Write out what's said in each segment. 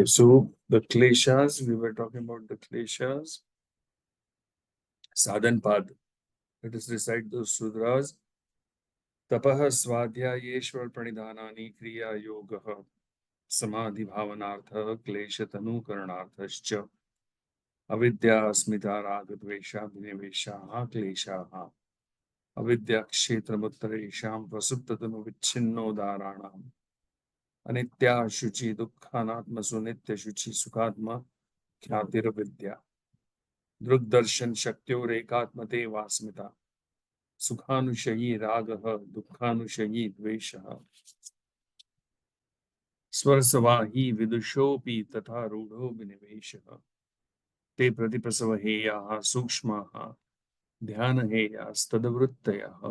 So the kleshas, we were talking about the kleshas, sadhan pad. Let us recite those sudras. Tapah swadhyayeshwar pranidhanani kriya yogah samadhi bhavanartha klesha tanu karanarthascha avidya asmita raga dvesha viniveshaha kleshaha avidya kshetra muttaresham prasuptatanu viच्छिन्नो daranam anitya shuchi dukkhanatmasu nitya shuchi sukhatma ख्यातिर विद्या दृग्दर्शन शक्त्योर एकात्मते वास्मिता सुखानुशयी रागः दुःखानुशयी द्वेषः स्वरसवाही विदुषोऽपि तथा रूढ़ो विनिवेशः ते प्रतिप्रसवहेयाः सूक्ष्माः ध्यानहेयास्तद्वृत्तयः.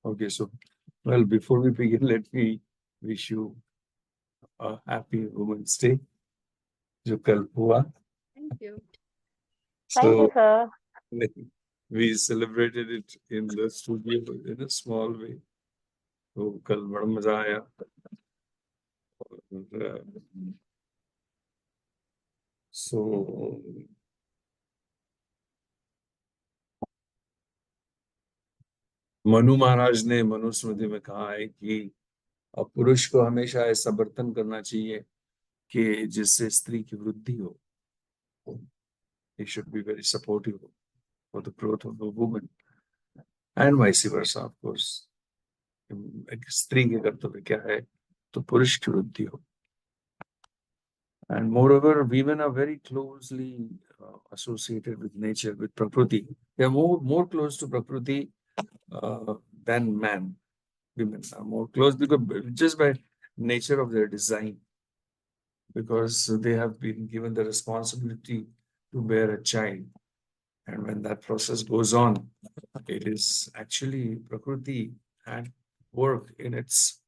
Okay, so well, before we begin, let me wish you a happy Women's Day. जो कल हुआ. Thank you. Thank you, So sir. we celebrated it in the studio in a small way. तो कल बड़ा मजा आया. So मनु महाराज ने मनुस्मृति में कहा है कि पुरुष को हमेशा ऐसा बर्तन करना चाहिए कि जिससे स्त्री की वृद्धि हो. He should be very supportive for the growth of the woman and vice versa, of course. एक स्त्री के कर्तव्य क्या है तो पुरुष की वृद्धि हो. And moreover, women are very closely associated with nature, with Prakriti. They are more close to Prakriti than man. Women are more close because just by nature of their design, because they have been given the responsibility to bear a child. And when that process goes on, it is actually Prakriti at work in its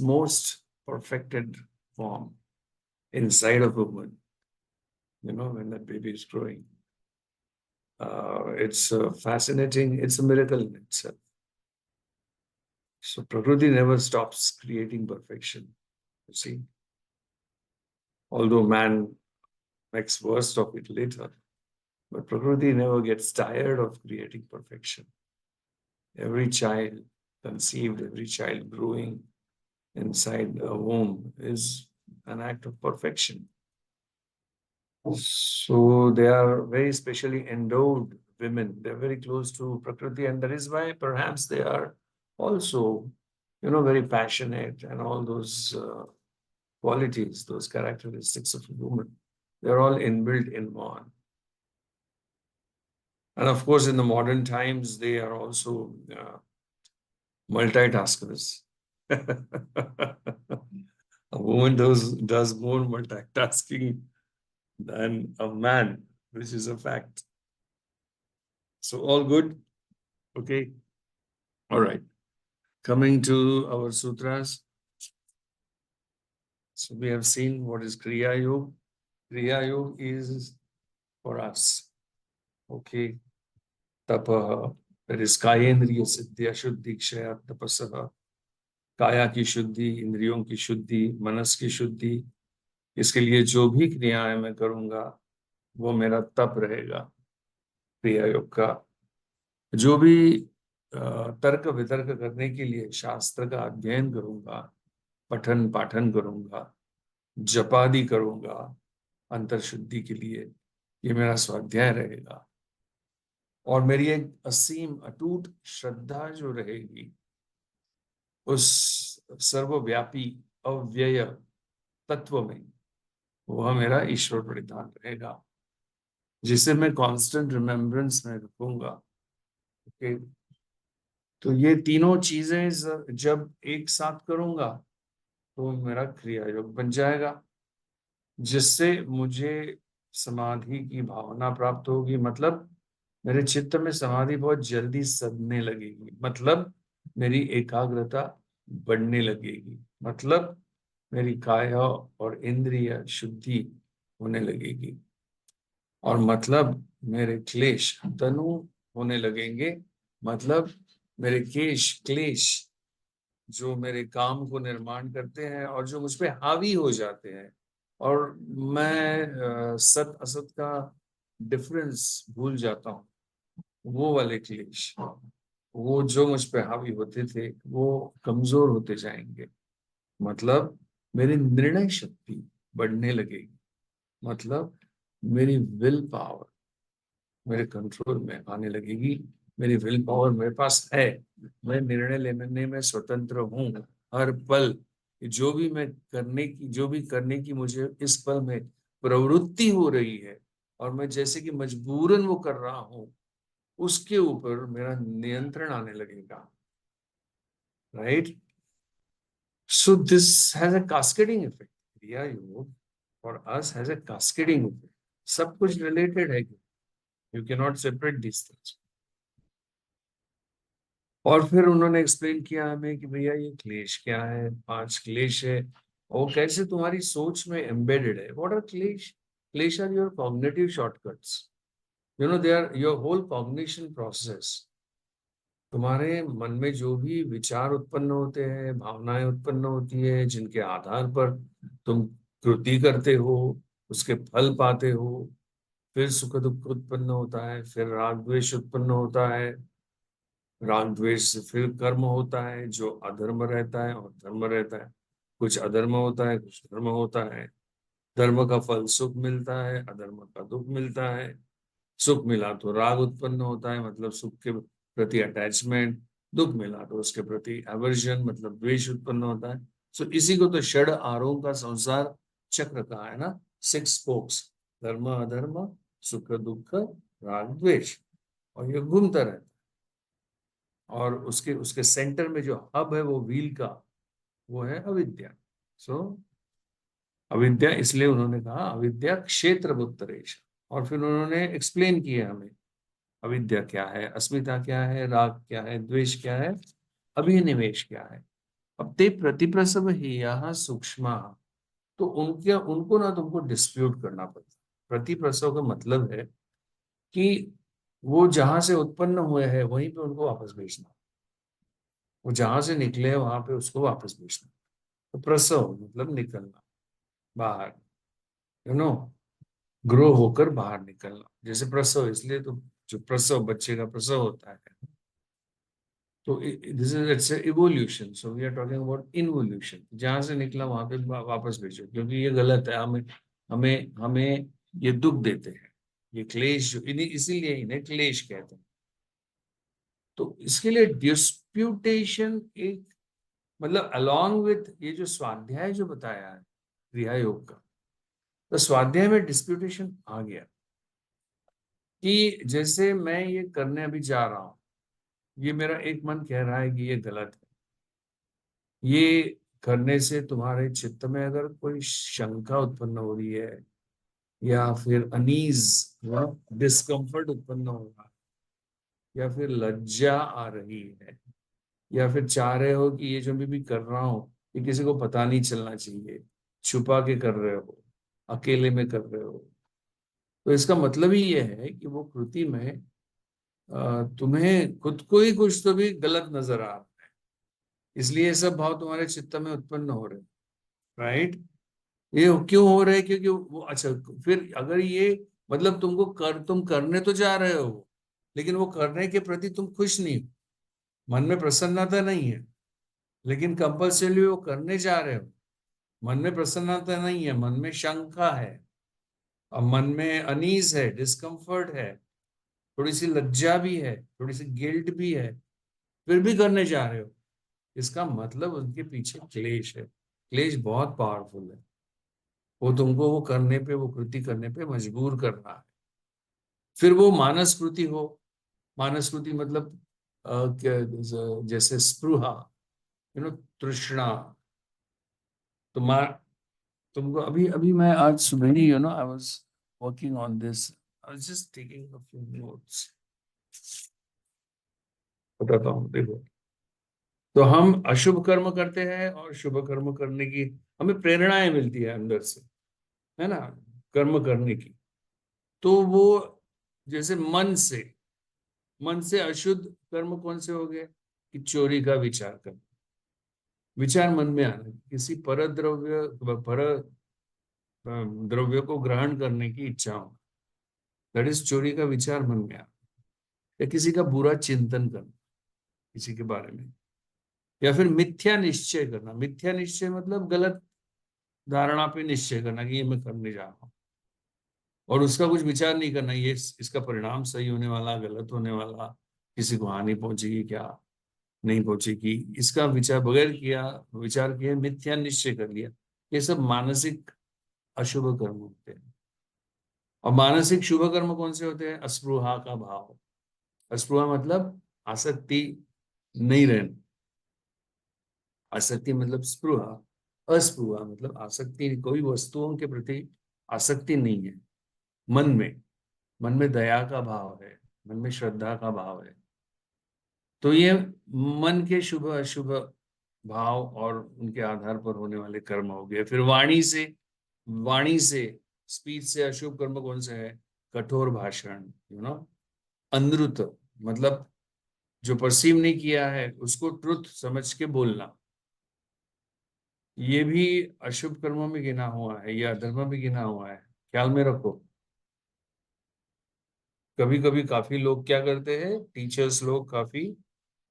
most perfected form inside of a woman. You know, when that baby is growing. It's fascinating. It's a miracle in itself. So Prakriti never stops creating perfection, you see. Although man makes worst of it later, but Prakriti never gets tired of creating perfection. Every child conceived, every child growing inside a womb is an act of perfection. So they are very specially endowed women. They're very close to Prakriti, and that is why perhaps they are also, very passionate and all those qualities, those characteristics of a woman. They're all inbuilt in one. And of course, in the modern times, they are also multitaskers. A woman does more multitasking than a man, which is a fact. So all good? Okay. All right. Coming to our sutras. So we have seen what is Kriya Yoga. Kriya Yoga is for us. Okay. Tapaha. That is Kayendriya Siddhya Shuddhi Kshaya Tapasaha. काया की शुद्धि, इंद्रियों की शुद्धि, मनस की शुद्धि. इसके लिए जो भी क्रियाएं मैं करूंगा वो मेरा तप रहेगा क्रिया योग का. जो भी तर्क वितर्क करने के लिए शास्त्र का अध्ययन करूंगा, पठन पाठन करूंगा, जपादि करूंगा अंतर शुद्धि के लिए, ये मेरा स्वाध्याय रहेगा. और मेरी एक असीम अटूट श्रद्धा जो रहेगी उस सर्वव्यापी अव्यय तत्व में, वह मेरा ईश्वर प्रणिधान रहेगा, जिसे मैं कांस्टेंट रिमेम्बरेंस में रखूंगा. ओके. तो ये तीनों चीजें जब एक साथ करूंगा तो मेरा क्रिया योग बन जाएगा, जिससे मुझे समाधि की भावना प्राप्त होगी. मतलब मेरे चित्त में समाधि बहुत जल्दी सधने लगेगी. मतलब मेरी एकाग्रता बढ़ने लगेगी. मतलब मेरी काया और इंद्रिय शुद्धि होने लगेगी. और मतलब मेरे क्लेश तनु होने लगेंगे, मतलब मेरे क्लेश जो मेरे काम को निर्माण करते हैं और जो मुझ पे हावी हो जाते हैं, और मैं सत असत का डिफरेंस भूल जाता हूँ, वो वाले क्लेश, वो जो मुझ पे हावी होते थे वो कमजोर होते जाएंगे। मतलब मेरी निर्णय शक्ति बढ़ने लगेगी, मतलब मेरी विल पावर मेरे कंट्रोल में आने लगेगी। मेरी विल पावर मेरे पास है, मैं निर्णय लेने में स्वतंत्र हूँ हर पल। जो भी करने की मुझे इस पल में प्रवृत्ति हो रही है, और मैं जैसे कि मजबूरन वो कर रहा हूँ, उसके ऊपर मेरा नियंत्रण आने लगेगा। Right? So this has a cascading effect. क्रिया योग for us has a cascading effect. सब कुछ रिलेटेड है, you can not separate this things. और फिर उन्होंने एक्सप्लेन किया हमें कि भैया ये क्लेश क्या है, 5 क्लेश है, और कैसे तुम्हारी सोच में एम्बेडेड है। व्हाट आर क्लेश? क्लेश are your cognitive shortcuts, you know, they are your whole cognition process. तुम्हारे मन में जो भी विचार उत्पन्न होते हैं, भावनाएं उत्पन्न होती है, जिनके आधार पर तुम कृति करते हो, उसके फल पाते हो, फिर सुख दुख उत्पन्न होता है, फिर राग द्वेष उत्पन्न होता है, राग द्वेष से फिर कर्म होता है जो अधर्म रहता है और धर्म रहता है। कुछ अधर्म होता है, कुछ धर्म होता है। धर्म का फल सुख मिलता है, अधर्म का दुख मिलता है। सुख मिला तो राग उत्पन्न होता है, मतलब सुख के प्रति अटैचमेंट। दुख मिला तो उसके प्रति एवर्जन, मतलब द्वेष उत्पन्न होता है। सो इसी को तो षड आरोह का संसार चक्र कहा है ना, 6 स्पोक्स, धर्म अधर्म, सुख दुख, राग द्वेष, और ये घूमता रहता है। और उसके उसके सेंटर में जो हब है वो व्हील का, वो है अविद्या। सो अविद्या, इसलिए उन्होंने कहा अविद्या क्षेत्र उत्तरेश। और फिर उन्होंने एक्सप्लेन किया हमें अविद्या क्या है, अस्मिता क्या है, राग क्या है, द्वेष क्या है, अभिनिवेश क्या है। अब ते प्रतिप्रसव ही यहाँ सूक्ष्म, तो उनके उनको ना तुमको डिस्प्यूट करना पड़ता। प्रतिप्रसव का मतलब है कि वो जहां से उत्पन्न हुए हैं वहीं पे उनको वापस भेजना, वो जहां से निकले हैं वहां पे उसको वापस भेजना। तो प्रसव मतलब निकलना बाहर, यू नो, ग्रो होकर बाहर निकलना। जैसे प्रसव, इसलिए तो जो प्रसव, बच्चे का प्रसव होता है, तो this is it's evolution. So we are talking about involution. जहां से निकला वहां पे वापस भेजो, क्योंकि ये गलत है। हमें हमें हमें ये दुख देते हैं, ये क्लेश, इसीलिए इन्हें क्लेश कहते हैं। तो इसके लिए डिस्प्यूटेशन एक, मतलब अलॉन्ग विथ ये जो स्वाध्याय जो बताया है क्रिया योग का, तो स्वाध्याय में डिस्प्यूटेशन आ गया कि जैसे मैं ये करने अभी जा रहा हूं, ये मेरा एक मन कह रहा है कि ये गलत है। ये करने से तुम्हारे चित्त में अगर कोई शंका उत्पन्न हो रही है, या फिर अनीज, डिस्कम्फर्ट उत्पन्न हो रहा है, या फिर लज्जा आ रही है, या फिर चाह रहे हो कि ये जो मैं भी कर रहा हूँ ये किसी को पता नहीं चलना चाहिए, छुपा के कर रहे हो, अकेले में कर रहे हो, तो इसका मतलब ही ये है कि वो कृति में तुम्हें खुद को ही कुछ तो भी गलत नजर आ रहा है, इसलिए ये सब भाव तुम्हारे चित्त में उत्पन्न हो रहे हैं। राइट? ये क्यों हो रहा है? क्योंकि वो, अच्छा, फिर अगर ये, मतलब तुम करने तो जा रहे हो, लेकिन वो करने के प्रति तुम खुश नहीं हो, मन में प्रसन्नता नहीं है, लेकिन कंपल्सरी वो करने जा रहे हो, मन में प्रसन्नता नहीं है, मन में शंका है, और मन में अनीज है, डिस्कम्फर्ट है, थोड़ी सी लज्जा भी है, थोड़ी सी गिल्ट भी है, फिर भी करने जा रहे हो। इसका मतलब उनके पीछे क्लेश है। क्लेश बहुत पावरफुल है, वो तुमको वो करने पे, वो कृति करने पे मजबूर कर रहा है। फिर वो मानस कृति हो, मानस कृति मतलब जैसे स्पृहा, तृष्णा। तुम्हार तुमको अभी अभी मैं आज सुबह ही, I was working on this, I was just taking a few notes. बताता हूँ, देखो। तो हम अशुभ कर्म करते हैं और शुभ कर्म करने की हमें प्रेरणाएं मिलती है अंदर से, है ना, कर्म करने की। तो वो जैसे मन से मन से अशुद्ध कर्म कौन से हो गए कि चोरी का विचार करना, विचार मन में आना, किसी पर द्रव्य को ग्रहण करने की इच्छा हो, दैट इज चोरी का विचार मन में आना। या किसी का बुरा चिंतन करना किसी के बारे में, या फिर मिथ्या निश्चय करना। मिथ्या निश्चय मतलब गलत धारणा पे निश्चय करना कि ये मैं करने जा रहा हूँ और उसका कुछ विचार नहीं करना, ये इसका परिणाम सही होने वाला, गलत होने वाला, किसी को हानि पहुंचेगी क्या नहीं पहुंचेगी, इसका विचार बगैर किया, विचार किया, मिथ्या निश्चय कर लिया। ये सब मानसिक अशुभ कर्म होते हैं। और मानसिक शुभ कर्म कौन से होते हैं? अस्पृहा का भाव। अस्पृहा मतलब आसक्ति नहीं रहना, आसक्ति मतलब स्पृहा, अस्पृहा मतलब आसक्ति, कोई वस्तुओं के प्रति आसक्ति नहीं है मन में। मन में दया का भाव है, मन में श्रद्धा का भाव है। तो ये मन के शुभ अशुभ भाव और उनके आधार पर होने वाले कर्म हो गए। फिर वाणी से स्पीच से अशुभ कर्म कौन से है? कठोर भाषण, अनृत मतलब जो परसीव नहीं किया है उसको ट्रुथ समझ के बोलना, ये भी अशुभ कर्मों में गिना हुआ है, या अधर्म में गिना हुआ है। ख्याल में रखो। कभी कभी काफी लोग क्या करते हैं, टीचर्स लोग काफी,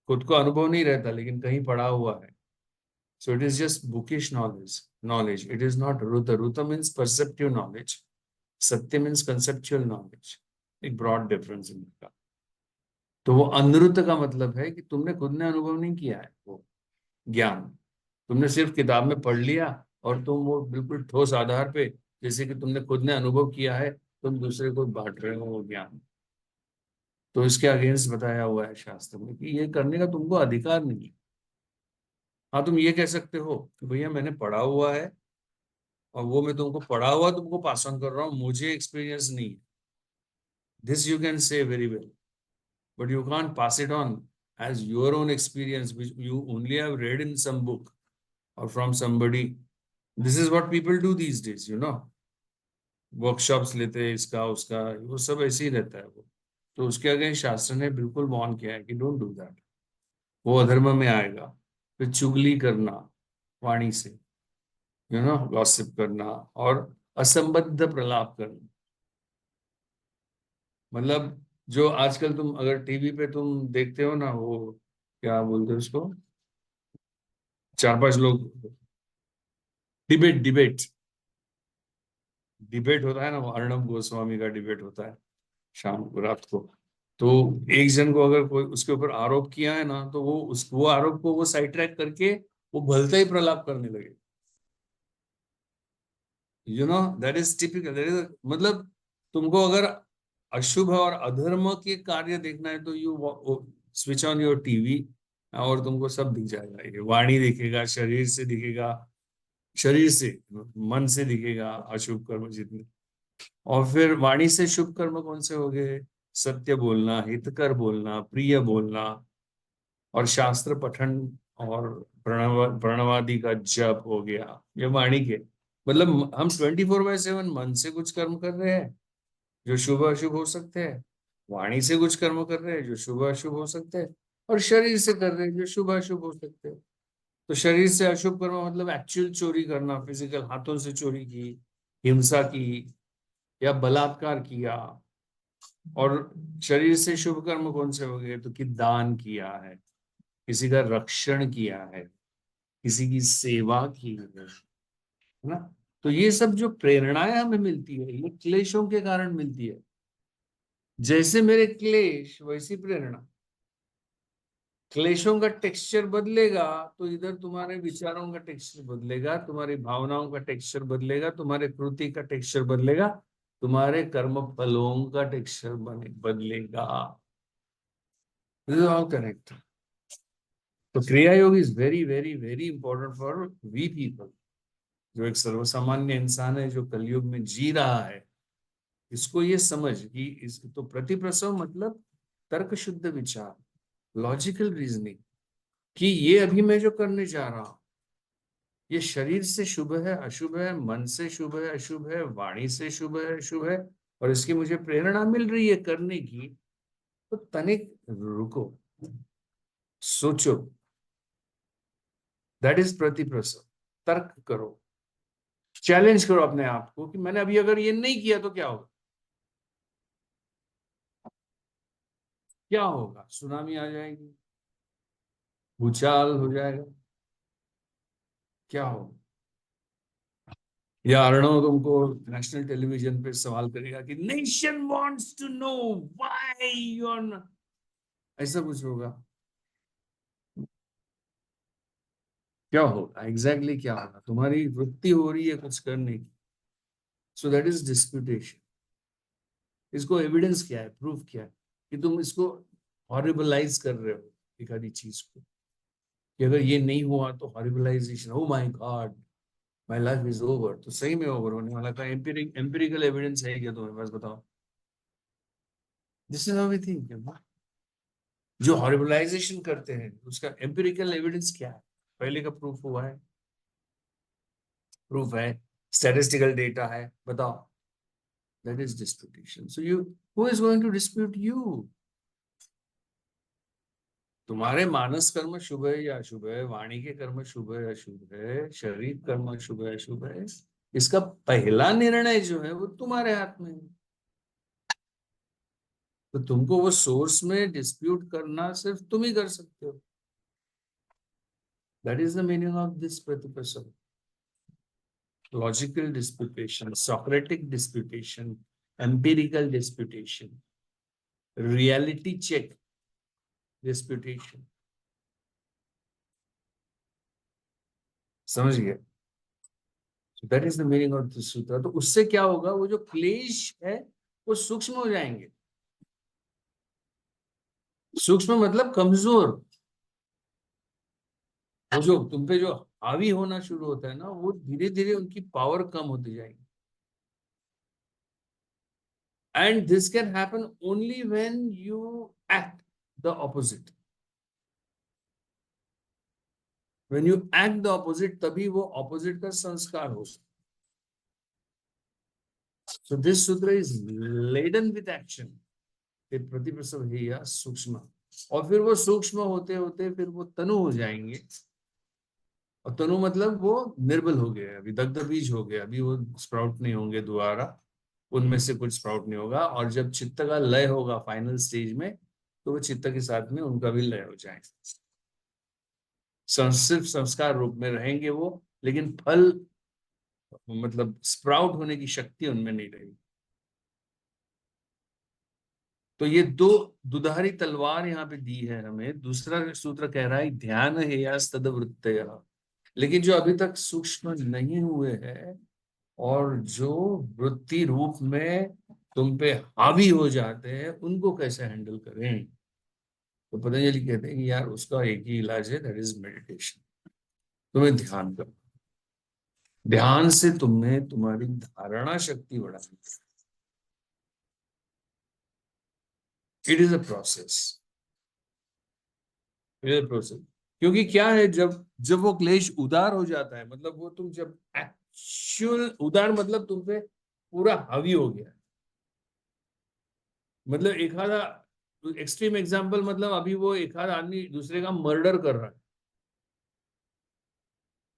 खुद को अनुभव नहीं रहता लेकिन कहीं पढ़ा हुआ है, so it is just bookish knowledge, it is not ruta means perceptive knowledge, satya means conceptual knowledge, एक ब्रॉड डिफरेंस है इनका। तो वो अनृत का मतलब है कि तुमने खुद ने अनुभव नहीं किया है वो ज्ञान, तुमने सिर्फ किताब में पढ़ लिया और तुम वो बिल्कुल ठोस आधार पे, जैसे कि तुमने खुद ने अनुभव किया है, तुम दूसरे को बांट रहे हो वो ज्ञान। तो इसके अगेंस्ट बताया हुआ है शास्त्र में कि ये करने का तुमको अधिकार नहीं है। हाँ, तुम ये कह सकते हो कि भैया मैंने पढ़ा हुआ है और वो मैं तुमको पढ़ा हुआ तुमको पास ऑन कर रहा हूँ, मुझे एक्सपीरियंस नहीं है। This you can say very well, but you can't pass it on as your own experience which you only have read in some book or from somebody. This is what people do these days, workshops लेते हैं इसका उसका, वो सब ऐसे ही रहता है वो। तो उसके आगे शास्त्र ने बिल्कुल वार्न किया है कि डोंट डू दैट, वो अधर्म में आएगा। फिर चुगली करना वाणी से, गॉसिप करना, और असंबद्ध प्रलाप करना, मतलब जो आजकल तुम अगर टीवी पे तुम देखते हो ना, वो क्या बोलते हैं उसको, चार पांच लोग डिबेट डिबेट डिबेट होता है ना, वो अर्णब गोस्वामी का डिबेट होता है शाम को रात को। तो एक जन को अगर कोई उसके ऊपर आरोप किया है ना, तो वो आरोप को वो साइड ट्रैक करके वो भलता ही प्रलाप करने लगे। That is typical, that is मतलब तुमको अगर अशुभ और अधर्म के कार्य देखना है तो you switch on your TV और तुमको सब दिख जाएगा। ये वाणी दिखेगा, शरीर से दिखेगा, शरीर से मन से दिखेगा अशुभ कर्म जितने। और फिर वाणी से शुभ कर्म कौन से हो गए? सत्य बोलना, हितकर बोलना, प्रिय बोलना, और शास्त्र पठन, और प्रणवादि का जप हो गया, ये वाणी के। मतलब हम 24/7 मन से कुछ कर्म कर रहे हैं जो शुभ अशुभ हो सकते हैं, वाणी से कुछ कर्म कर रहे हैं जो शुभ अशुभ हो सकते हैं, और शरीर से कर रहे हैं जो शुभ अशुभ हो सकते हैं। तो शरीर से अशुभ कर्म मतलब एक्चुअल चोरी करना, फिजिकल हाथों से चोरी की, हिंसा की, या बलात्कार किया। और शरीर से शुभ कर्म कौन से हो गए? तो कि दान किया है, किसी का रक्षण किया है, किसी की सेवा की है ना। तो ये सब जो प्रेरणाएं हमें मिलती है, ये क्लेशों के कारण मिलती है। जैसे मेरे क्लेश वैसी प्रेरणा। क्लेशों का टेक्सचर बदलेगा तो इधर तुम्हारे विचारों का टेक्सचर बदलेगा, तुम्हारी भावनाओं का टेक्सचर बदलेगा, तुम्हारे कृति का टेक्सचर बदलेगा, तुम्हारे कर्म फलों का टेक्सचर बदलेगा। This is all correct. तो kriya yoga is very very very important for we people, जो एक सर्वसामान्य इंसान है जो कलयुग में जी रहा है। इसको ये समझ कि इस तो प्रतिप्रसव मतलब तर्क शुद्ध विचार, लॉजिकल रीजनिंग, कि ये अभी मैं जो करने जा रहा हूं ये शरीर से शुभ है अशुभ है, मन से शुभ है अशुभ है, वाणी से शुभ है अशुभ है, और इसकी मुझे प्रेरणा मिल रही है करने की, तो तनिक रुको, सोचो, दैट इज प्रतिप्रसव। तर्क करो, चैलेंज करो अपने आप को कि मैंने अभी अगर ये नहीं किया तो क्या होगा। क्या होगा? सुनामी आ जाएगी, भूचाल हो जाएगा, क्या होगा? या अर्णव तुमको नेशनल टेलीविजन पे सवाल करेगा कि nation wants to know why you are not, ऐसा कुछ होगा। क्या होगा एग्जैक्टली, क्या होगा? तुम्हारी वृत्ति हो रही है कुछ करने की, सो दैट इज डिस्प्यूटेशन। इसको एविडेंस क्या है, प्रूफ क्या है कि तुम इसको हॉरिबलाइज कर रहे हो एक आधी चीज को, कि अगर ये नहीं हुआ तो horribilization, oh my god my life is over. तो सही में ओवर होने वाला का एम्पिरिकल एविडेंस है क्या तुम्हारे पास? बताओ। This is how we think. जो हॉरिबलाइजेशन करते हैं उसका एम्पिरिकल एविडेंस क्या है? पहले का प्रूफ हुआ है, प्रूफ है, स्टैटिस्टिकल डेटा है, बताओ। That is disputation. So you, who is going to dispute you? तुम्हारे मानस कर्म शुभ है या अशुभ है, वाणी के कर्म शुभ है अशुभ है, शरीर कर्म शुभ है अशुभ है, इसका पहला निर्णय जो है वो तुम्हारे हाथ में है। तो तुमको वो सोर्स में डिस्प्यूट करना सिर्फ तुम ही कर सकते हो। That is the meaning of this प्रतिपसल। Logical disputation, socratic disputation, empirical disputation, reality check disputation. समझ गए? That is the meaning of this सूत्र। तो उससे क्या होगा, वो जो क्लेश है वो सूक्ष्म हो जाएंगे। सूक्ष्म मतलब कमजोर। वो जो तुम पे जो हावी होना शुरू होता है ना, वो धीरे धीरे उनकी पावर कम होती जाएगी। And this can happen only when you act the opposite. When you act the opposite, तभी वो ऑपोजिट का संस्कार हो सकता। सो दिस सूत्र इज लेडन विथ एक्शन। प्रतिप्रसव है या सूक्ष्म, और फिर वो सूक्ष्म होते होते फिर वो तनु हो जाएंगे। और तनु मतलब वो निर्बल हो गया, अभी दग्ध बीज हो गया, अभी वो स्प्राउट नहीं होंगे दोबारा, उनमें से कुछ स्प्राउट नहीं होगा। और जब चित्त का लय होगा फाइनल स्टेज में, तो वो चित्त के साथ में उनका भी लय हो जाएगा। सिर्फ संस्कार रूप में रहेंगे वो, लेकिन फल मतलब स्प्राउट होने की शक्ति उनमें नहीं रहेगी। तो ये दो दुधारी तलवार यहाँ पे दी है हमें। दूसरा सूत्र कह रहा है ध्यान है या तदवृत्तय। लेकिन जो अभी तक सूक्ष्म नहीं हुए हैं और जो वृत्ति रूप में तुम पे हावी हो जाते हैं, उनको कैसे हैंडल करें? तो पतंजलि कहते हैं कि यार उसका एक ही इलाज है, दैट इज मेडिटेशन। तुम्हें ध्यान करो, ध्यान से तुमने तुम्हारी धारणा शक्ति बढ़ानी। It is a process, it is a process. क्योंकि क्या है, जब जब वो क्लेश उदार हो जाता है, मतलब वो तुम जब एक्चुअल उदार मतलब तुम पे पूरा हावी हो गया, मतलब एक आधा एक्सट्रीम एग्जांपल, मतलब अभी वो एक आधा आदमी दूसरे का मर्डर कर रहा है,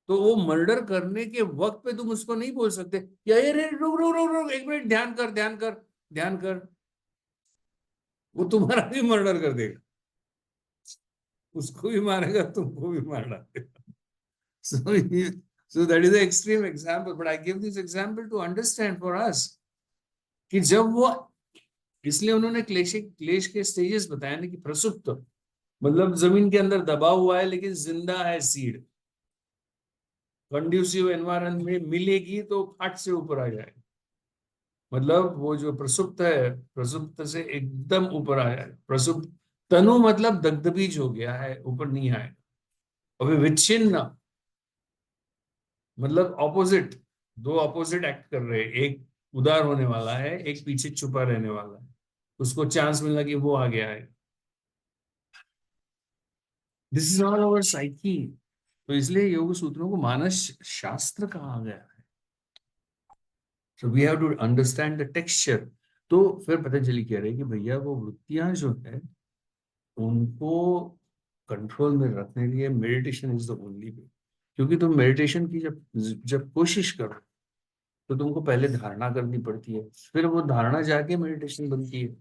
तो वो मर्डर करने के वक्त पे तुम उसको नहीं बोल सकते ये रुक रुक रुक रुक एक मिनट, ध्यान कर ध्यान कर ध्यान कर। वो तुम्हारा भी मर्डर कर देगा, उसको भी मारेगा, तुमको भी मार डालेगा। so so that is the extreme example, but I give this example to understand for us कि जब वो, इसलिए उन्होंने क्लेश के स्टेजेस बताया ना, कि प्रसुप्त मतलब जमीन के अंदर दबा हुआ है लेकिन जिंदा है सीड, कंड्यूसिव एनवायरनमेंट में मिलेगी तो फट से ऊपर आ जाएगा। मतलब वो जो प्रसुप्त है, प्रसुप्त से एकदम ऊपर आ जाए। प्रसुप्त तनु मतलब दग्ध बीज हो गया है, ऊपर नहीं आए। अभी विच्छिन्न मतलब ऑपोजिट, दो ऑपोजिट एक्ट कर रहे हैं, एक उदार होने वाला है, एक पीछे छुपा रहने वाला है, उसको चांस मिला कि वो आ गया है। This is all over psyche. तो इसलिए योग सूत्रों को मानस शास्त्र कहा गया है। So we have to understand the texture, तो फिर पतंजलि कह रहे हैं कि भैया वो वृत्तियां जो है उनको कंट्रोल में रखने के लिए meditation is the only way. क्योंकि तुम मेडिटेशन की जब जब कोशिश करो तो तुमको पहले धारणा करनी पड़ती है, फिर वो धारणा जाके मेडिटेशन बनती है।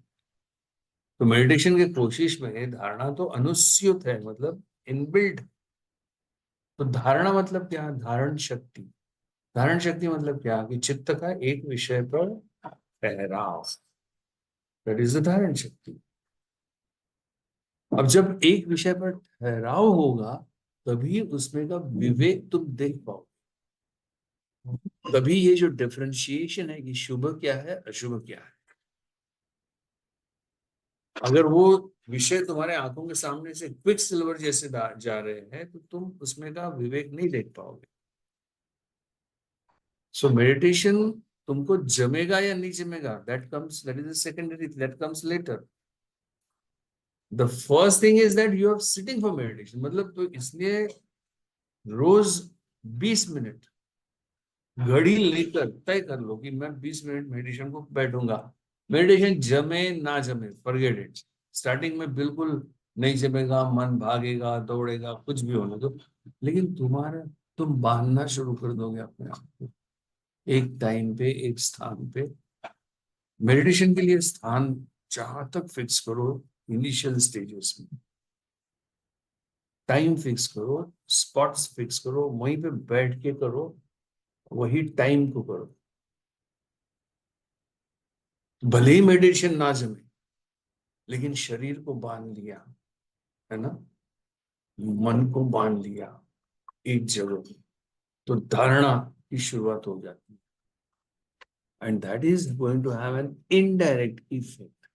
तो मेडिटेशन की कोशिश में धारणा तो अनुस्यूत है, मतलब इनबिल्ट। तो धारणा मतलब क्या? धारण शक्ति। धारण शक्ति मतलब क्या कि चित्त का एक विषय पर ठहराव, दैट इज द धारण शक्ति। अब जब एक विषय पर ठहराव होगा तभी उसमें का विवेक तुम देख पाओ। तभी ये जो डिफरेंशिएशन है कि शुभ क्या है अशुभ क्या है, अगर वो विषय तुम्हारे आंखों के सामने से क्विक सिल्वर जैसे जा रहे हैं तो तुम उसमें का विवेक नहीं देख पाओगे। सो मेडिटेशन तुमको जमेगा या नहीं जमेगा, that is secondary, that comes later. The first thing is that you are sitting for meditation, मतलब तो इसलिए रोज 20 मिनट घड़ी लेकर तय कर लो कि मैं 20 मिनट मेडिटेशन को बैठूंगा। मेडिटेशन जमे ना जमे फॉरगेट इट। स्टार्टिंग में बिल्कुल नहीं जमेगा, मन भागेगा दौड़ेगा कुछ भी होने दो, लेकिन तुम बांधना शुरू कर दोगे अपने आप को एक टाइम पे एक स्थान पे। मेडिटेशन के लिए स्थान जहां तक फिक्स करो इनिशियल स्टेजेस में, टाइम फिक्स करो, स्पॉट्स फिक्स करो, वहीं पे बैठ के करो, वही टाइम को करो। भले ही मेडिटेशन ना जमे लेकिन शरीर को बांध लिया है ना, मन को बांध लिया एक जगह, तो धारणा की शुरुआत हो जाती है, and that is going to have an indirect effect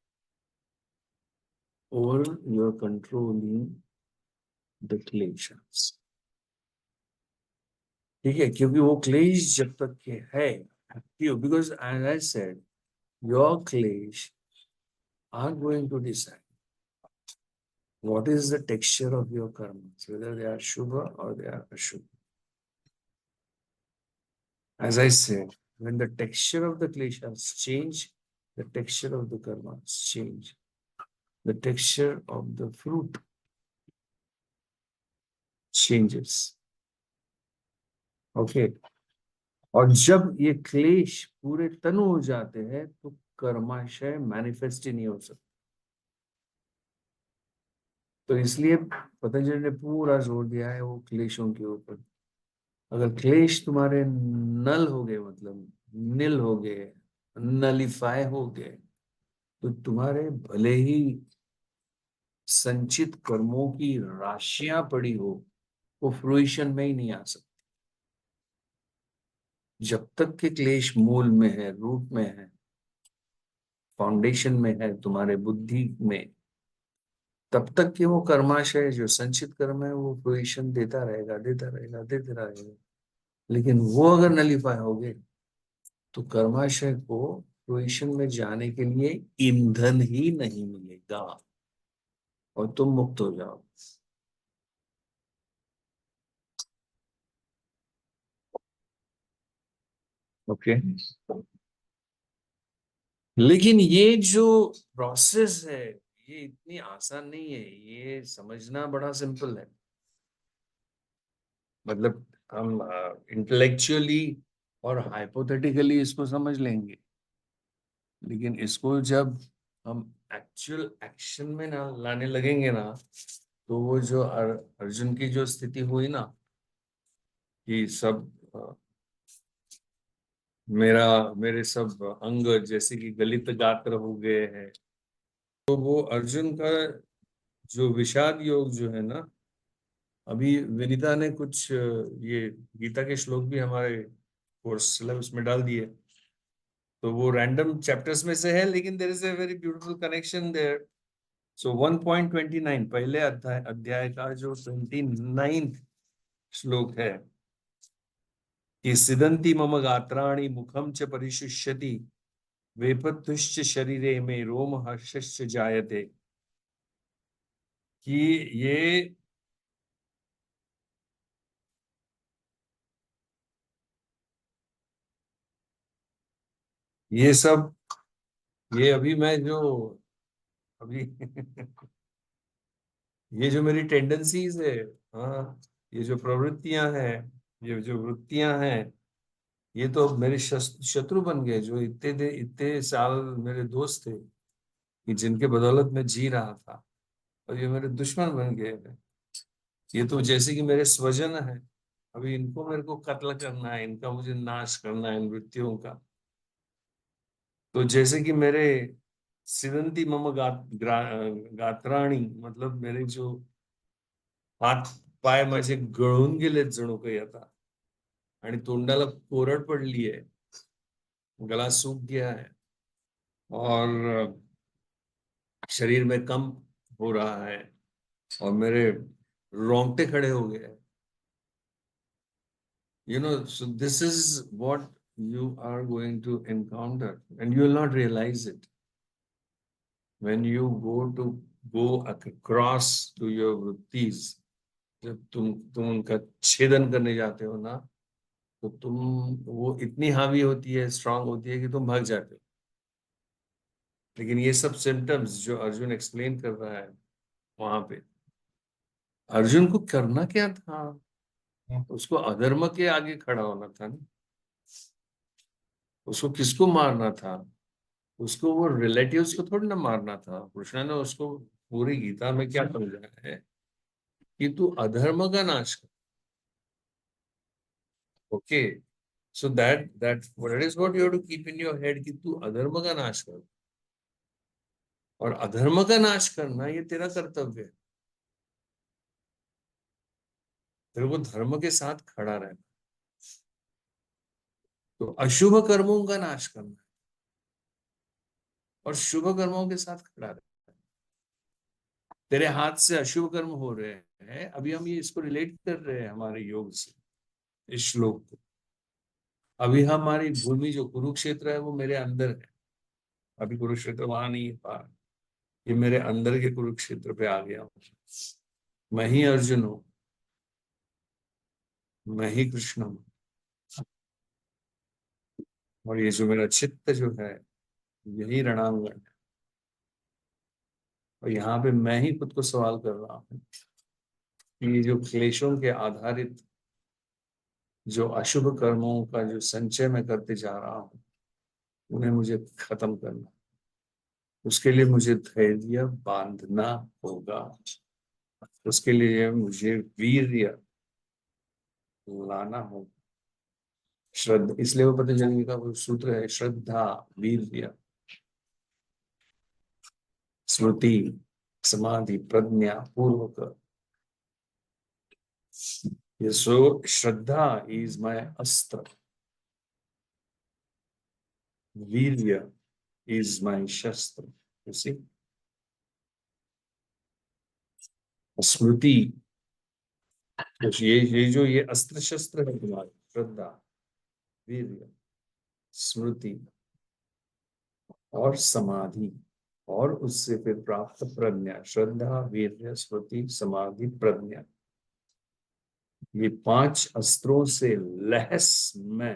over your controlling the क्लेशंस। ठीक है, क्योंकि वो क्लेश जब तक के है active, because as I said your क्लेश are going to decide what is the texture of your karmas, whether they are shubha or they are ashubha. As I said, when the texture of the kleshas change, the texture of the karmas change. The texture of the fruit changes. Okay. और जब ये क्लेश पूरे तनु हो जाते हैं तो कर्माशय मैनिफेस्ट ही नहीं हो सकता। तो इसलिए पतंजलि ने पूरा जोर दिया है वो क्लेशों के ऊपर। अगर क्लेश तुम्हारे नल हो गए, मतलब निल हो गए, नलिफाई हो गए, तो तुम्हारे भले ही संचित कर्मों की राशियां पड़ी हो, वो फ्रूइशन में ही नहीं आ सकती। जब तक के क्लेश मूल में है, रूट में है, फाउंडेशन में है, तुम्हारे बुद्धि में, तब तक कि वो कर्माशय जो संचित कर्म है वो फ्रूइशन देता रहेगा, देता रहेगा, देता रहेगा। लेकिन वो अगर नलिफाई हो गए तो कर्माशय को फ्रूइशन में जाने के लिए ईंधन ही नहीं मिलेगा और तुम मुक्त हो जाओ। ओके। लेकिन ये जो प्रोसेस है ये इतनी आसान नहीं है, ये समझना बड़ा सिंपल है। मतलब हम इंटेलेक्चुअली और हाइपोथेटिकली इसको समझ लेंगे, लेकिन इसको जब हम एक्चुअल एक्शन में ना लाने लगेंगे ना, तो वो जो अर्जुन की जो स्थिति हुई ना कि सब मेरे सब अंग जैसे कि गलित गात्र हो गए हैं, तो वो अर्जुन का जो विषाद योग जो है ना, अभी विनीता ने कुछ ये गीता के श्लोक भी हमारे कोर्स सिलेबस में डाल दिए, तो वो रैंडम चैप्टर्स में से है लेकिन there is a very beautiful connection there. So 1.29 पहले अध्याय अध्याय का जो 29th श्लोक है कि सिदंती मम गात्राणि मुखम च परिशुष्यति वेपतुश्च शरीरे में रोम हर्षश्च जायते, कि ये सब ये अभी मैं जो अभी ये जो मेरी टेंडेंसीज है, हाँ, ये जो प्रवृत्तियां हैं, ये जो वृत्तियां हैं, ये तो मेरे शत्रु बन गए। जो इतने साल मेरे दोस्त थे कि जिनके बदौलत मैं जी रहा था, और ये मेरे दुश्मन बन गए हैं। ये तो जैसे कि मेरे स्वजन है, अभी इनको मेरे को कत्ल करना है, इनका मुझे नाश करना है, इन वृत्तियों का। तो जैसे कि मेरे सिदंती मम गात्राणी, मतलब मेरे जो हात पाय माझे गळून गेलेत जणू काही आता, आणि तोंडाला कोरड पडली है, गला सूख गया है, और शरीर में कंप हो रहा है, और मेरे रोंगटे खड़े हो गए हैं। So this is what you are going to encounter, and you will not realize it when you go across to your vrittis. जब तुम उनका छेदन करने जाते हो ना, तो तुम, वो इतनी हावी होती है, स्ट्रांग होती है कि तुम भाग जाते हो। लेकिन ये सब सिम्टम्स जो अर्जुन एक्सप्लेन कर रहा है वहां पे, अर्जुन को करना क्या था? उसको अधर्म के आगे खड़ा होना था ना। उसको किसको मारना था? उसको वो रिलेटिव्स को थोड़ी ना मारना था। कृष्ण ने उसको पूरी गीता में क्या समझाया है कि तू अधर्म का नाश कर। Okay, so that what is what you have to keep in your head, कि तू अधर्म का नाश कर। और अधर्म का नाश करना ये तेरा कर्तव्य है। तेरे को धर्म के साथ खड़ा रहना, तो अशुभ कर्मों का नाश करना है और शुभ कर्मों के साथ खड़ा रहना। तेरे हाथ से अशुभ कर्म हो रहे हैं, अभी हम ये इसको रिलेट कर रहे हैं हमारे योग से, इस श्लोक को। अभी हमारी भूमि जो कुरुक्षेत्र है वो मेरे अंदर है। अभी कुरुक्षेत्र वहां नहीं है, बाहर। ये मेरे अंदर के कुरुक्षेत्र पे आ गया हूं। मैं ही अर्जुन हूं, मैं ही कृष्ण हूं। और ये जो मेरा चित्त जो है, यही रणांगण है। और यहाँ पे मैं ही खुद को सवाल कर रहा हूँ कि ये जो क्लेशों के आधारित जो अशुभ कर्मों का जो संचय मैं करते जा रहा हूँ, उन्हें मुझे खत्म करना। उसके लिए मुझे धैर्य बांधना होगा। उसके लिए मुझे वीर्य लाना होगा। श्रद्धा, इसलिए वो पतंजलि का वो सूत्र है, श्रद्धा, वीर्य, स्मृति, समाधि, प्रज्ञा पूर्वक। ये सो श्रद्धा इज माय अस्त्र, वीर्य इज माय शस्त्र। You see? स्मृति, तो ये अस्त्र शस्त्र है तुम्हारे, श्रद्धा, वीर्य, स्मृति और समाधि, और उससे फिर प्राप्त प्रज्ञा। श्रद्धा, वीर्य, स्मृति, समाधि, प्रज्ञा, ये 5 अस्त्रों से लैस मैं,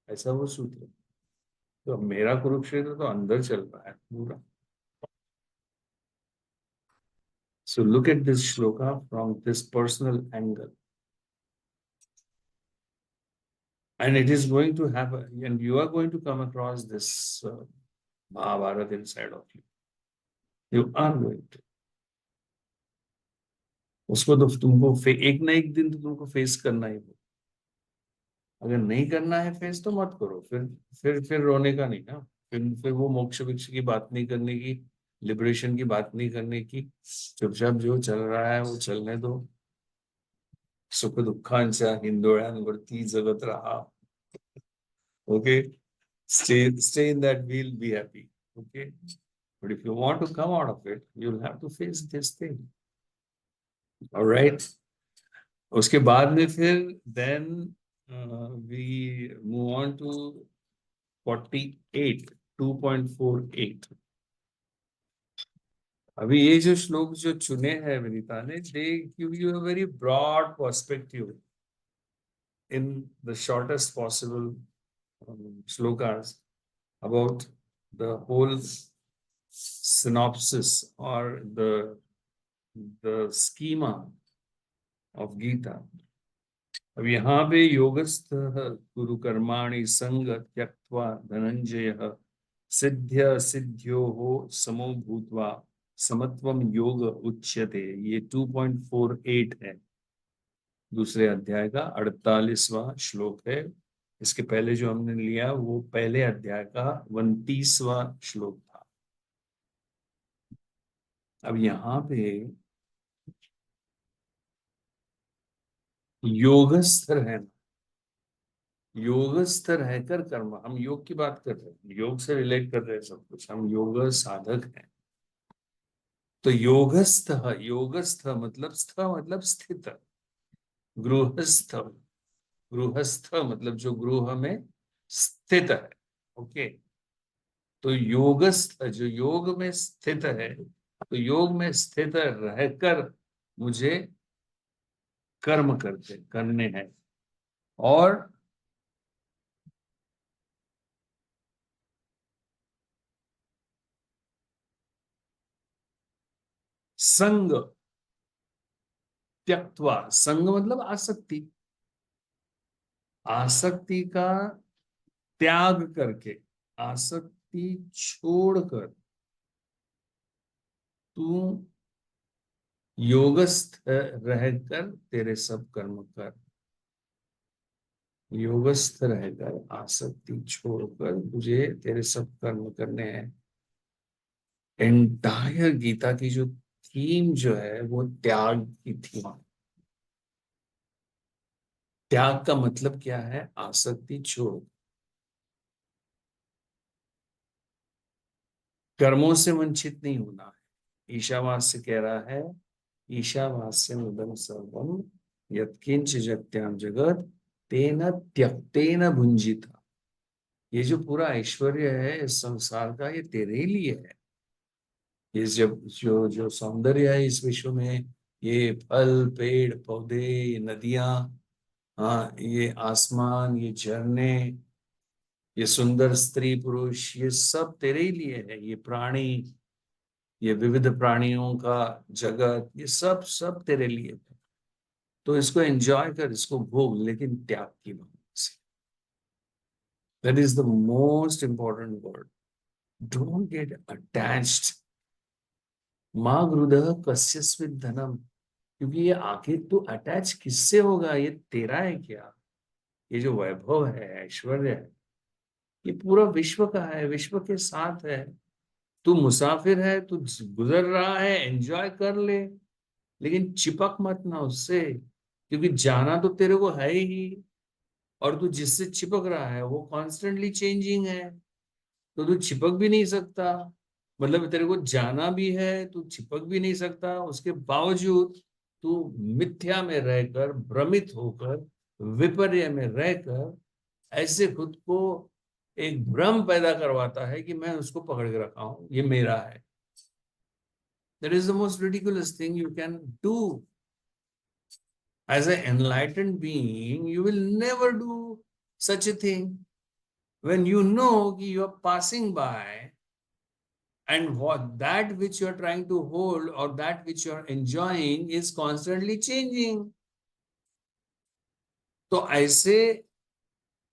ऐसा वो सूत्र है। तो मेरा कुरुक्षेत्र तो अंदर चल रहा है पूरा। So look at this shloka from this personal angle, and it is going to happen, and you are going to come across this Mahabharata inside of you. You are going to, उसको तो तुमको एक ना एक दिन तो तुमको face करना ही होगा। अगर नहीं करना है फेस तो मत करो। फिर रोने का नहीं ना। फिर वो मोक्ष विक्ष की बात नहीं करने की, लिबरेशन की बात नहीं करने की। चुपचाप जो चल रहा है वो चलने दो। सुख दुःखांच्या हिंदोळ्यांवरती जगत राहा। Okay, stay in that wheel, be happy. Okay, but if you want to come out of it, you'll have to face this thing. All right, उसके बाद में फिर then we move on to 48, 2.48. अभी ये जो श्लोक जो चुने हैं विनीता ने, they give you a very broad perspective in the shortest possible shlokas, about the whole synopsis or the schema of Gita. अब यहाँ पे योगस्थ कुरु कर्माणि संग त्यक्त्वा धनंजय सिद्ध्य सिद्ध्योः समो भूत्वा समत्वम योग उच्यते। ये 2.48 है, दूसरे अध्याय का 48वां श्लोक है। इसके पहले जो हमने लिया वो पहले अध्याय का 29वां श्लोक था। अब यहाँ पे योगस्थ रहना, योगस्थ रहकर कर्म, हम योग की बात कर रहे हैं, योग से रिलेट कर रहे हैं सब कुछ, हम योग साधक हैं। तो योगस्थ, योगस्थ मतलब स्थ मतलब स्थित, गृहस्थ, गृहस्थ मतलब जो गृह में स्थित है। ओके, तो योगस्थ जो योग में स्थित है, तो योग में स्थित रहकर मुझे कर्म करने हैं। और संग त्यक्त्वा, संग मतलब आसक्ति, आसक्ति का त्याग करके, आसक्ति छोड़कर तू योगस्थ रहकर तेरे सब कर्म कर। योगस्थ रहकर आसक्ति छोड़कर तुझे तेरे सब कर्म करने हैं। एंटायर गीता की जो थीम जो है वो त्याग की थीम। त्याग का मतलब क्या है? आसक्ति छोड़, कर्मों से वंचित नहीं होना है। ईशावास्य कह रहा है, ईशावास्य मुदम सर्वम यत्किंच जगत्याम जगत तेन त्यक्तेन भुंजिता। ये जो पूरा ऐश्वर्य है इस संसार का, ये तेरे ही लिए है। ये जब जो जो सौंदर्य है इस विश्व में, ये फल, पेड़, पौधे, ये नदियां, हाँ, ये आसमान, ये झरने, ये सुंदर स्त्री पुरुष, ये सब तेरे ही लिए है। ये प्राणी, ये विविध प्राणियों का जगत, ये सब सब तेरे लिए है। तो इसको एंजॉय कर, इसको भोग, लेकिन त्याग की भावना से। That is the most important word. Don't get attached. माँ गृदह कस्यस्विद धनम, क्योंकि ये आखिर तू अटैच किससे होगा? ये तेरा है क्या? ये जो वैभव है, ऐश्वर्य है, ये पूरा विश्व का है, विश्व के साथ है। तू मुसाफिर है, तू गुजर रहा है, एंजॉय कर ले, लेकिन चिपक मत ना उससे, क्योंकि जाना तो तेरे को है ही। और तू जिससे चिपक रहा है वो कॉन्स्टेंटली चेंजिंग है, तो तू चिपक भी नहीं सकता। मतलब तेरे को जाना भी है, तू चिपक भी नहीं सकता, उसके बावजूद तू मिथ्या में रहकर, भ्रमित होकर, विपर्य में रहकर ऐसे खुद को एक भ्रम पैदा करवाता है कि मैं उसको पकड़ के रखा हूं, ये मेरा है। That is the most ridiculous thing you can do. As an enlightened being, you will never do such a thing. When you know you are passing by, and what that which you are trying to hold or that which you are enjoying is constantly changing. तो ऐसे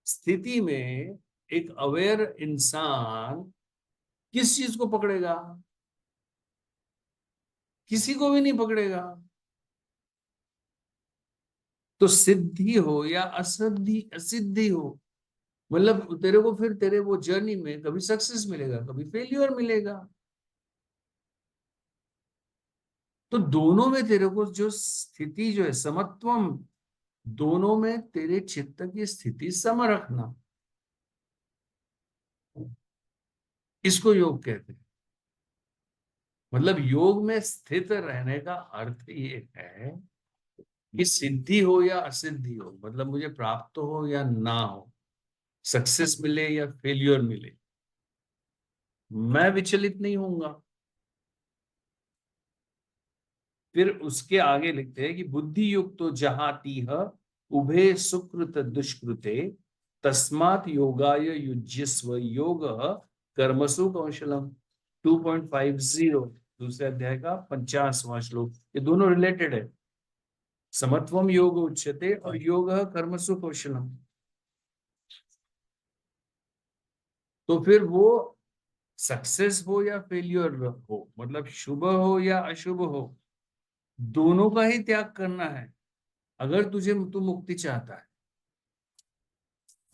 स्थिति में एक aware इंसान किस चीज को पकड़ेगा? किसी को भी नहीं पकड़ेगा। तो सिद्धि हो या असिद्धि, असिद्धि हो, मतलब तेरे को फिर तेरे वो जर्नी में कभी सक्सेस मिलेगा, कभी फेल्यूर मिलेगा। तो दोनों में तेरे को जो स्थिति जो है समत्वम, दोनों में तेरे चित्त की स्थिति सम रखना, इसको योग कहते हैं। मतलब योग में स्थित रहने का अर्थ ये है कि सिद्धि हो या असिद्धि हो, मतलब मुझे प्राप्त हो या ना हो, सक्सेस मिले या फेल्यूर मिले, मैं विचलित नहीं होऊंगा। फिर उसके आगे लिखते हैं कि बुद्धि युक्त तो जहातीह उभे सुकृत दुष्कृते तस्मात् योगाय युज्यस्व योग कर्मसु कौशलम 2.50 दूसरे अध्याय का 50वां श्लोक। ये दोनों रिलेटेड है। समत्वम योग उच्यते और योग कर्मसु कौशलम। तो फिर वो सक्सेस हो या फेलियर हो, मतलब शुभ हो या अशुभ हो, दोनों का ही त्याग करना है। अगर तू मुक्ति चाहता है,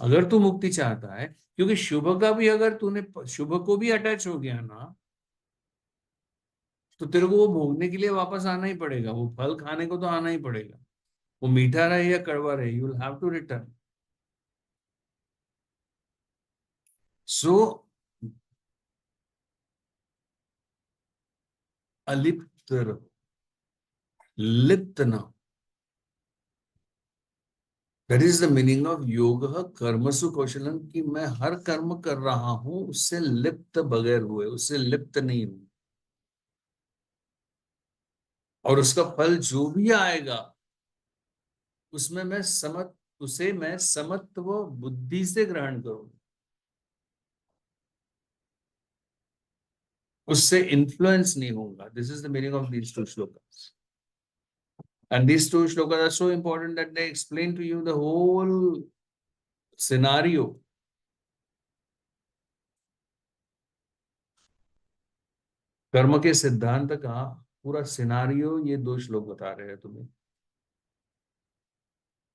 अगर तू मुक्ति चाहता है, क्योंकि शुभ का भी अगर तूने शुभ को भी अटैच हो गया ना, तो तेरे को वो भोगने के लिए वापस आना ही पड़ेगा। वो फल खाने को तो आना ही पड़ेगा। वो मीठा रहे या कड़वा रहे, you will have to return. So अलिप्त रहो, लिप्त ना। That is the meaning of योग कर्मसु कौशलम, कि मैं हर कर्म कर रहा हूं उससे लिप्त बगैर हुए, उससे लिप्त नहीं हूं। और उसका फल जो भी आएगा उसमें मैं समत्व बुद्धि से ग्रहण करूं, उससे इन्फ्लुएंस नहीं होगा। This is the meaning of these two shlokas. And these two shlokas are so important that they explain to you the whole scenario. कर्म के सिद्धांत का पूरा सिनारियो ये दो श्लोक बता रहे हैं तुम्हें,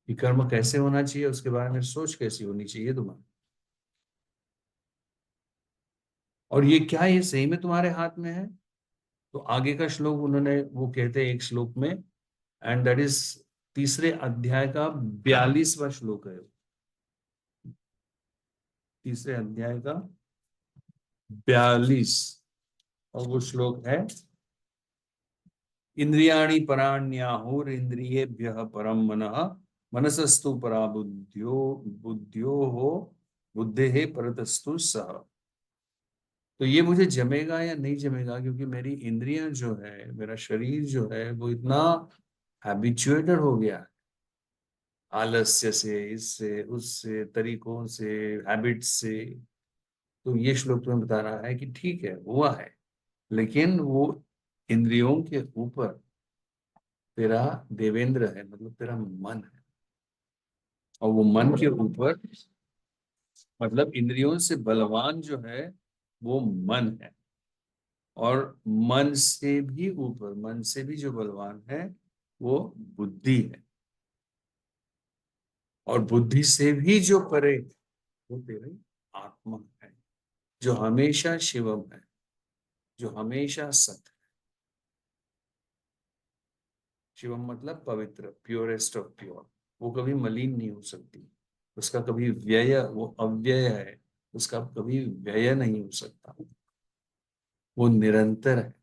कि कर्म कैसे होना चाहिए, उसके बारे में सोच कैसी होनी चाहिए तुम्हारी। और ये क्या, ये सही में तुम्हारे हाथ में है? तो आगे का श्लोक उन्होंने वो कहते हैं एक श्लोक में, एंड दैट इज तीसरे अध्याय का 42वां श्लोक है। तीसरे अध्याय का 42 और वो श्लोक है, इंद्रियाणि पराण्याहुर इंद्रियेभ्यः परम मनः मनसस्तु परा बुद्ध्यो हो बुद्धेः परतस्तु सः। तो ये मुझे जमेगा या नहीं जमेगा, क्योंकि मेरी इंद्रियां जो है, मेरा शरीर जो है, वो इतना हैबिचुएटेड हो गया है आलस्य से, इससे उससे, तरीकों से, हैबिट से। तो ये श्लोक तुम्हें बता रहा है कि ठीक है, हुआ है, लेकिन वो इंद्रियों के ऊपर तेरा देवेंद्र है, मतलब तेरा मन है। और वो मन के ऊपर, मतलब इंद्रियों से बलवान जो है वो मन है। और मन से भी ऊपर, मन से भी जो बलवान है वो बुद्धि है। और बुद्धि से भी जो परे वो तेरी आत्मा है, जो हमेशा शिवम है, जो हमेशा सत्य है। शिवम मतलब पवित्र, प्योरेस्ट ऑफ प्योर। वो कभी मलिन नहीं हो सकती, उसका कभी व्यय, वो अव्यय है, उसका कभी व्यय नहीं हो सकता। वो निरंतर है,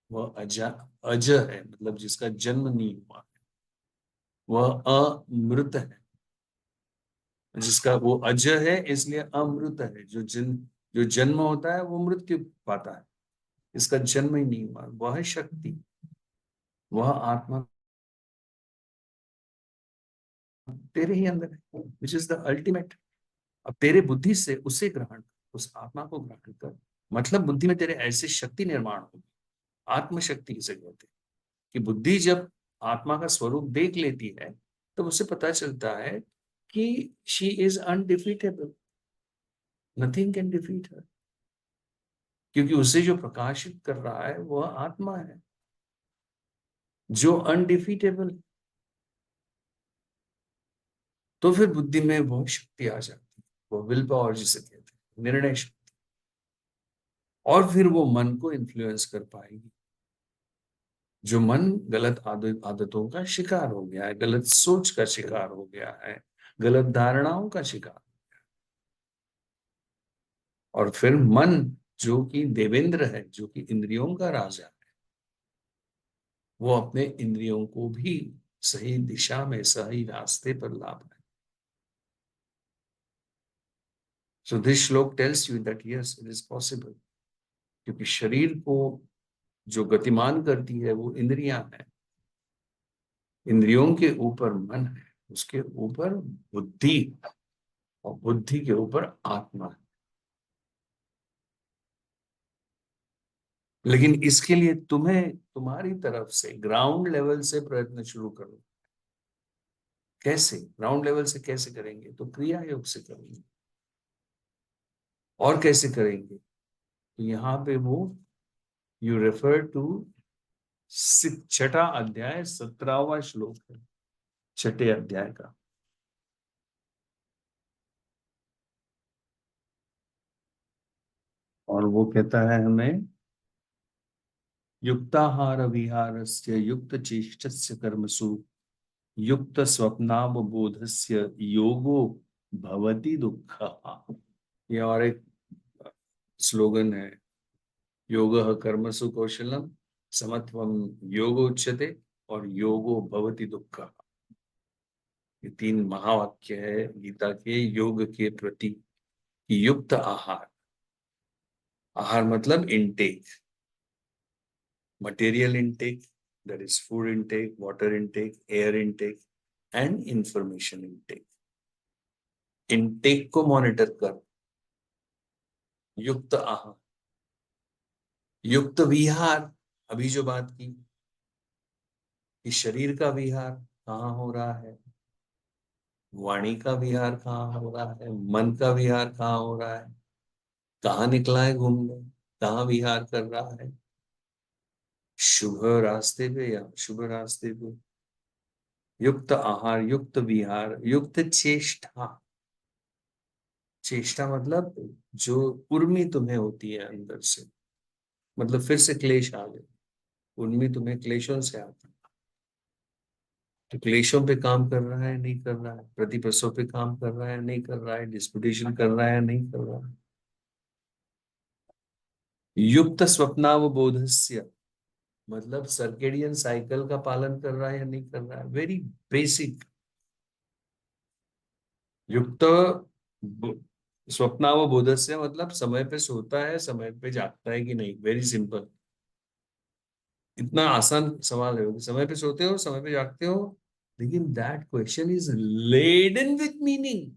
वह अज है, मतलब जिसका जन्म नहीं हुआ है। वह अमृत है, जिसका वो अज है इसलिए अमृत है। जो जन्म होता है वो मृत्यु पाता है, इसका जन्म ही नहीं हुआ। वह शक्ति, वह आत्मा तेरे ही अंदर है, विच इज द अल्टीमेट। अब तेरे बुद्धि से उसे ग्रहण कर, उस आत्मा को ग्रहण कर। मतलब बुद्धि में तेरे ऐसी शक्ति निर्माण होगी, आत्मशक्ति किसे कहते हैं, कि बुद्धि जब आत्मा का स्वरूप देख लेती है तो उसे पता चलता है कि she is undefeatable, nothing can defeat her. क्योंकि उसे जो प्रकाशित कर रहा है वह आत्मा है जो अनडिफीटेबल। तो फिर बुद्धि में वह शक्ति आ जाती है, वो विल पावर जिसे कहते हैं, निर्णय शक्ति। और फिर वो मन को इन्फ्लुएंस कर पाएगी। जो मन गलत आदतों का शिकार हो गया है, गलत सोच का शिकार हो गया है, गलत धारणाओं का शिकार। और फिर मन जो कि देवेंद्र है, जो कि इंद्रियों का राजा है, वो अपने इंद्रियों को भी सही दिशा में, सही रास्ते पर ला पाए। सो दिस श्लोक tells you that yes, it is possible. क्योंकि शरीर को जो गतिमान करती है वो इंद्रियां हैं, इंद्रियों के ऊपर मन है, उसके ऊपर बुद्धि। और बुद्धि के ऊपर आत्मा है। लेकिन इसके लिए तुम्हें तुम्हारी तरफ से ग्राउंड लेवल से प्रयत्न शुरू करो। कैसे? ग्राउंड लेवल से कैसे करेंगे? तो क्रिया योग से करेंगे। और कैसे करेंगे? तो यहाँ पे वो यू रेफर टू 6वां अध्याय 17वां श्लोक है, 6ठे अध्याय का। और वो कहता है हमें, युक्ताहार विहारस्य युक्त चेष्टस्य कर्मसु युक्त स्वप्नावबोधस्य योगो भवति दुःखः। ये और एक स्लोगन है, योगः कर्मसु कौशलम समत्वम योगो उच्यते और योगो भवति दुःखः। ये 3 महावाक्य है गीता के योग के प्रति। युक्त आहार, आहार मतलब intake, material intake, that is food intake, water intake, air intake and information intake. Intake को मॉनिटर कर। युक्त आहार, युक्त विहार, अभी जो बात की कि शरीर का विहार कहाँ हो रहा है, वाणी का विहार कहाँ हो रहा है, मन का विहार कहाँ हो रहा है, कहाँ निकला है घूमने, कहाँ विहार कर रहा है, शुभ रास्ते पे या शुभ रास्ते पे। युक्त आहार, युक्त विहार, युक्त चेष्टा। चेष्टा मतलब जो उर्मी तुम्हें होती है अंदर से, मतलब फिर से क्लेश आ गए। उर्मी तुम्हें क्लेशों से आती है, तो क्लेशों पे काम कर रहा है नहीं कर रहा है, प्रतिप्रसव पे काम कर रहा है नहीं कर रहा है, डिस्पुटेशन कर रहा है नहीं कर रहा है। युक्त स्वप्नावबोधस्य मतलब सर्केडियन साइकिल का पालन कर रहा है या नहीं कर रहा है, वेरी बेसिक। युक्त स्वप्नावबोधस्य मतलब समय पे सोता है, समय पे जागता है कि नहीं, वेरी सिंपल। इतना आसान सवाल है कि समय पे सोते हो, समय पे जागते हो, लेकिन that question is laden with meaning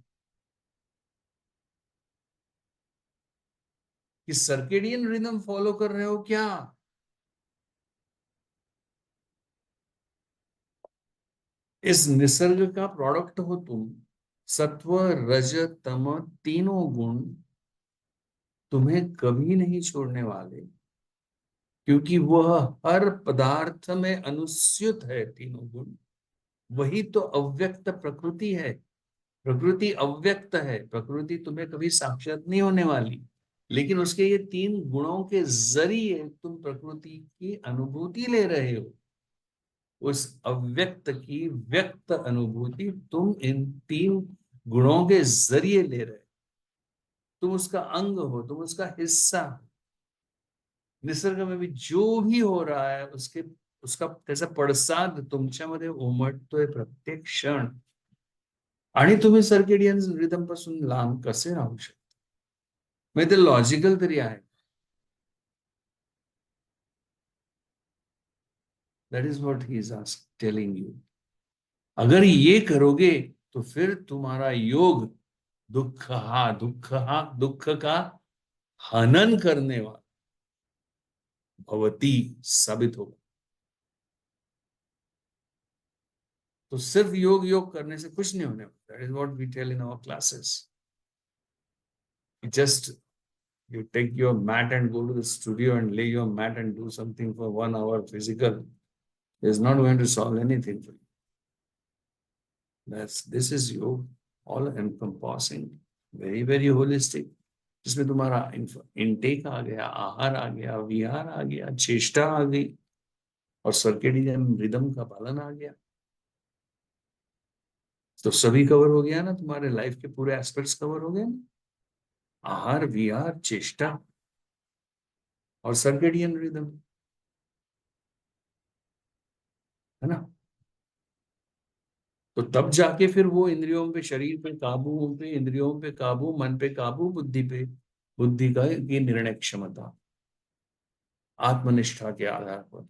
कि सर्केडियन रिदम फॉलो कर रहे हो क्या। इस निसर्ग का प्रोडक्ट हो तुम। सत्व रज तम तीनों गुण तुम्हें कभी नहीं छोड़ने वाले, क्योंकि वह हर पदार्थ में अनुस्यूत है। तीनों गुण वही तो अव्यक्त प्रकृति है। प्रकृति अव्यक्त है, प्रकृति तुम्हें कभी साक्षात नहीं होने वाली, लेकिन उसके ये 3 गुणों के जरिए तुम प्रकृति की अनुभूति ले रहे हो। उस अव्यक्त की व्यक्त अनुभूति तुम इन 3 गुणों के जरिए ले रहे हो। तुम उसका अंग हो, तुम उसका हिस्सा हो। निसर्ग में भी जो भी हो रहा है उसके उसका त्याचा पडसाद तुमच्यामध्ये उमटतोय प्रत्येक क्षण। आणि तुम्ही सर्केडियन रिदम पासून लांब कसे राहू शकता? म्हणजे ते लॉजिकल तरी आहे? That is what he is telling you. अगर ये करोगे तो फिर तुम्हारा योग दुख का हनन करने वाला भवती साबित होगा। तो सिर्फ योग योग करने से कुछ नहीं होने वाला। That is what we tell in our classes. Just you take your mat and go to the studio and lay your mat and do something for 1 hour physical is not going to solve anything for you. This is yoga, all encompassing, very very holistic, जिसमें तुम्हारा intake आ गया, आहार आ गया, विहार आ गया, चेष्टा आ गई और circadian rhythm का पालन आ गया। तो सभी कवर हो गया ना, तुम्हारे लाइफ के पूरे एस्पेक्ट्स कवर हो गए ना। आहार विहार चेष्टा और सर्केडियन रिदम, है ना। तो तब जाके फिर वो इंद्रियों पे, शरीर पे काबू, पे इंद्रियों पे काबू, मन पे काबू, बुद्धि पे, बुद्धि का ये निर्णय क्षमता आत्मनिष्ठा के आधार पर।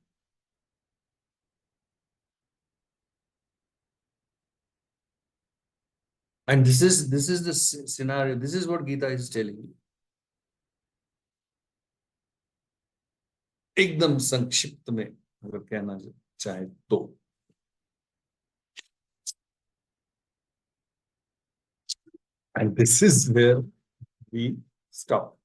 And this is the scenario. This is what Gita is telling you. एकदम संक्षिप्त में अगर कहना चाहे तो. And this is where we stop.